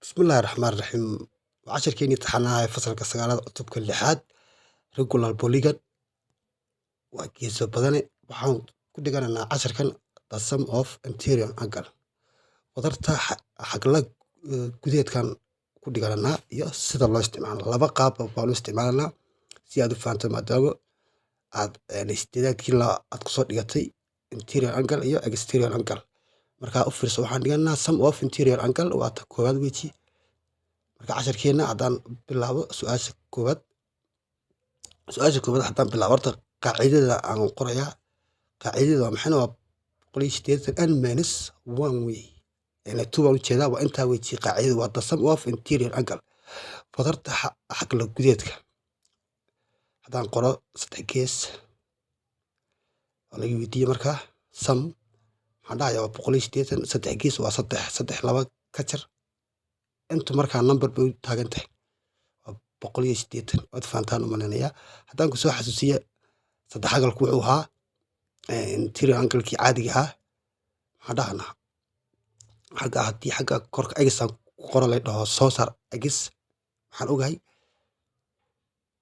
بسم الله الرحمن الرحيم وعشر كيني تحنا هاي فصل كسرات عطوب كل حد رجل البوليجان وكيس بدني وحاول كل جانا عشر كان the sum of interior angle وضرت حق لك جديد كان كل جانا يا سيد الله استعمال لبا قاب بالو استعمالنا سيادة فانتوم أدابو عاد الاستعداد كلا أتقصد يعطي interior angle يا exterior angle مركا أوفر سوحان جانا sum of interior angle وأتكواد ويتي marka casharkeena haddaan bilaabo su-aasha koowaad haddaan bilaabo horta qaacidada aan qorayaa qaacidada waa maxayna waa boqol iyo siddeetan n minus one wey yani two baan ujeedaa waa intaa weji qaacidada waa the sum of interior angle fadarta xagla gudeedka haddaan qoro saddex gees oo laga weydiiye markaa sum maxaan dhahayaa waa boqol iyo siddeetan saddex gees waa saddex laba ka jar intu markaa number bay u taagan tahay boqol iyo siddeetan waad fahantaan u maleynayaa haddaan kusoo xasuusiye saddex agalku wuxuu ahaa interior angle-kii caadiga ahaa maxaan dhahanaa xagga haddii xagga korka egisaan ku qoro lay dhaho soo saar egis waxaan ogahay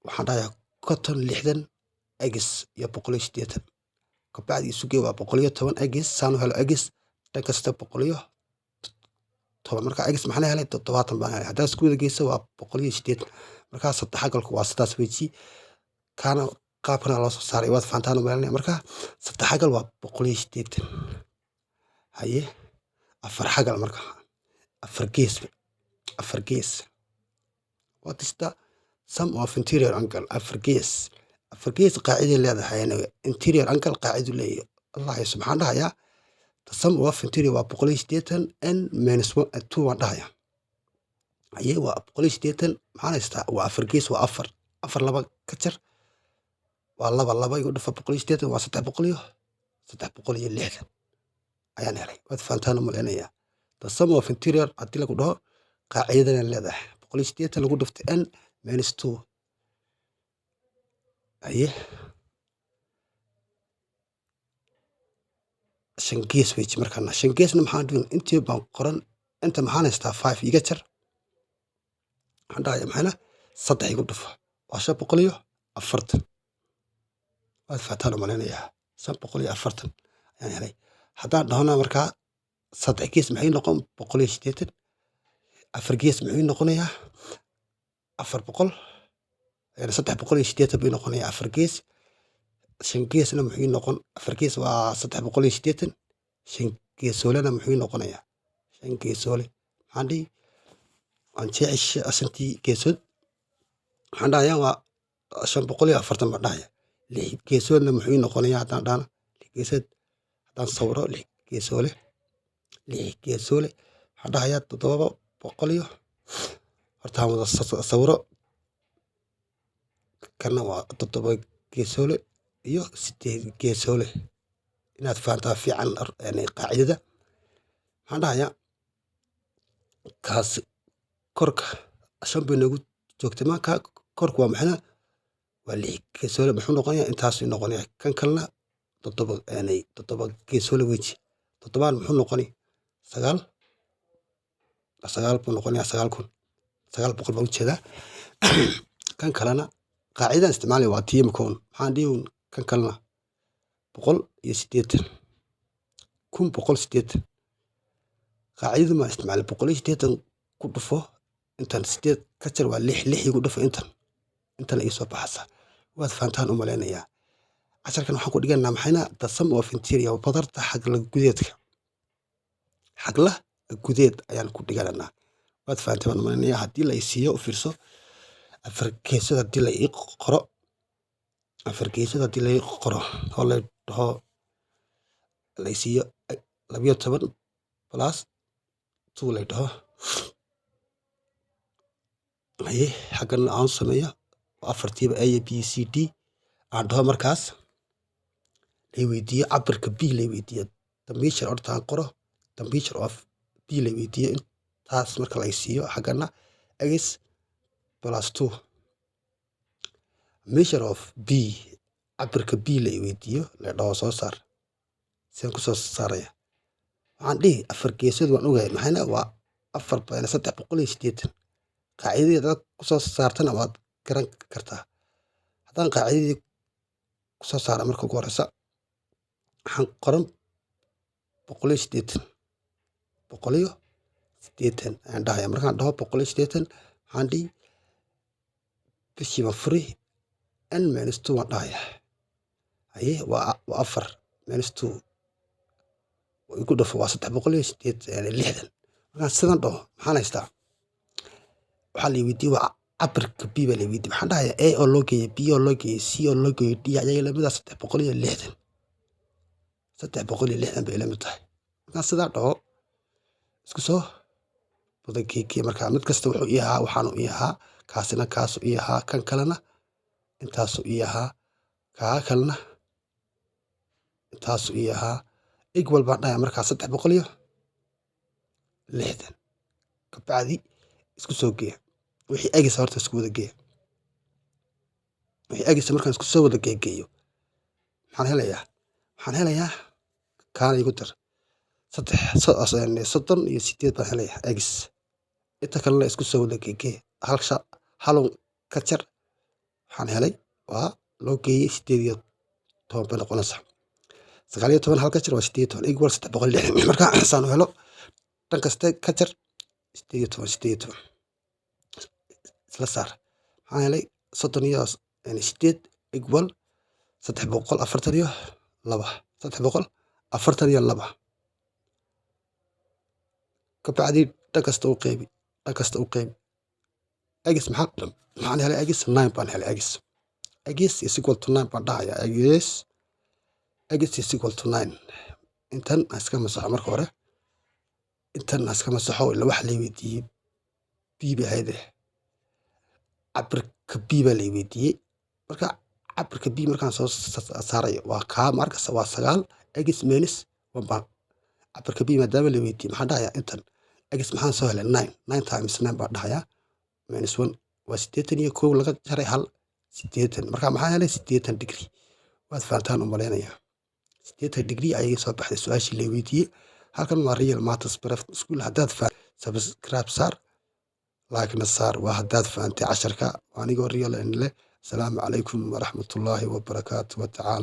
waxaan dhahayaa konton lixdan egis iyo boqol iyo siddeetan kabacdi isugee waa boqol iyo toban egis saan u helo egis dhan kasta boqol iyo toban markaa egis maxaan helay toddobaatan baan helay haddaa isku wada geysa waa boqol iyo siddeetan markaa saddex agalku waa sidaas weji kaana qaabkana loo soo saaray waad fahantaan u malinaya markaa saddex agal waa boqol iyo siddeetan haye afar xagal marka afar gees what is the sum of interior angle afar gees qaaciday leedahay interior angle qaacidu leeyahay allah subxaan dhahayaa the sum of interior waa boqol iyo siddeetan n minus two waan dhahayaa haye waa boqol iyo siddeetan maxaan haystaa waa afar gees waa afar laba ka jar waa laba igu dhafa boqol iyo siddeetan waa saddex boqol iyo lixdan ayaan helay waad fahantaan u maleynayaa the sum of interior haddii lagu dhaho qaacidadana leedahay boqol iyo siddeetan lagu dhafta n minus two haye shan gees weji markaana shan geesna maxaan dhihin intii baan qoran inta maxaan haystaa five iga jar waxaan dhahayaa maxayna saddex igu dhafa waa shan boqol iyo afartan waad fahantaan u maleynayaa shan boqol iyo afartan ayaan helay haddaan dhahona markaa saddex gees maxay noqon boqol iyo siddeetan afar gees muxuu noqonayaa afar boqol yani saddex boqol iyo siddeetan buu noqonayaa afar gees shan geesna muxuu noqon afar gees waa saddex boqol iyo siddeetan shan geesoolena muxuu noqonayaa shan geesoole maxaan dhihi waan jeecisha asantii geesood waxaan dhahayaa waa shan boqol iyo afartan baan dhahayaa lix geesoodna muxuu noqonayaa haddaan dhahna lix geesood haddaan sawiro lix geesoole waxaan dhahayaa toddoba boqol iyo hortaan wada sawiro kana waa toddoba geesoole iyo siddeed geesoole inaad fahantaa fiican qaacidada waxaan dhahayaa kaas korka shan bay noogu joogtay marka korka waa maxayna waa lix geesoole muxuu noqonayaa intaasuu noqonayaa kan kalena toddoba geesoole weji toddobaan muxuu noqoni sagaal buu noqonayaa sagaal boqol baan ujeedaa kan kalena qaacidadan isticmaalaya waa tiimkoon maxaan dhihi kan kalena boqol iyo siddeetan kun boqol siddeetan qaacidada maa isticmaalay boqol iyo siddeetan ku dhufo intan siddeed ka jar waa lix igu dhufo intana ii soo baxaysa waad fahantaan u maleynayaa casharkan waxaan ku dhiganaa maxayna the sum of interior badarta xagla gudeed ayaan ku dhigananaa waad fahantaan baan u maleynayaa haddii la isiiyo u fiirso afar geesad haddii la ii qoro oo la dhaho la isiiyo 12 plus 2 la dhaho haye xaggana aan sameeyo afartiiba a b c d aan dhaho markaas la weydiiyo cabirka b la weydiiyo the measure hortaan qoro the measure of b la weydiiyo intaas marka la isiiyo xaggana x plus 2 measure of b cabirka b la weydiiyo la dhaho soo saar saan ku soo saaraya waxaan dhihi afar geesood waan ogahay maxayna waa afar bayna saddex boqol iyo siddeetan qaacidadii dad kusoo saartana waad garan kartaa. haddaan qaacidadii kusoo saara marka ugu horeysa waxaan qoran boqol iyo siddeetan ayaan dhahaya. markaan dhaho boqol iyo siddeetan waxaan dhihi bishiiba furi n minus two waan dhahaya. haye waa afar minus two igu dhafo waa saddex boqol iyo lixdan. markaan sidan dhaho maxaan haystaa? waxaa la weydiiyey waa cabirka b baa la weydiiyey. maxaan dhahaya a oo loo geeyo b oo loo geeyo c oo loo geeyo d ayaga lamida saddex boqol iyo lixdan bay lamid tahay. markaan sidaa dhaho isku soo wada geegee. markaa mid kasta wuxuu ii ahaa waxaanu ii ahaa kaasina kaasu ii ahaa kan kalena intaasu ii ahaa kaa kalena intaasu ii ahaa equal baan dhahaya. markaa saddex boqol iyo lixdan kabacdi isku soo geeya wixii egisa horta isku wada geeya. wixii egisa markaan isku soo wada geegeeyo waxaan helayaa kaana igu dar soddon iyo siddeed baan helayaa egis. inta kalena isku soo wada geegee halun ka jar waxaan helay waa loo geeyey 18 bay noqonaysaa. 19 halka jar waa 18 equal 360. marka saan u helo dhan kasta ka jar 18 isla saar. waxaan helay 38 equal 342 kabacdi dhan kasta u qeybi egis maxaan helay egis 9 baan helay egis is equal to 9 baan dhahaya. egis is equal to 9. intan iska masaxo marka hore intan iska masaxo ila wax la weydiiyey b bay ahayd cabirka b baa la weydiiyey. marka cabirka b markaan soo saarayo waa kaa markaas waa 9 egis minus 1 baan cabirka b maadaama la weydiiyey maxaan dhahayaa intan egis maxaan soo helay 9 times 9 baan dhahayaa minus 1 waa 81 laga jaray hal 80. marka maxaan helay 80 degree. waad fahantaan u maleynayaa 80 degree ayay soo baxday su'aashii la weydiiyey. halkan waa real maths private school. haddaad subscribe saar like na saar waa haddaad fahantay casharka anigoo real leh. asalaamu calaykum waraxmatullaahi wabarakaatu wa tacaala.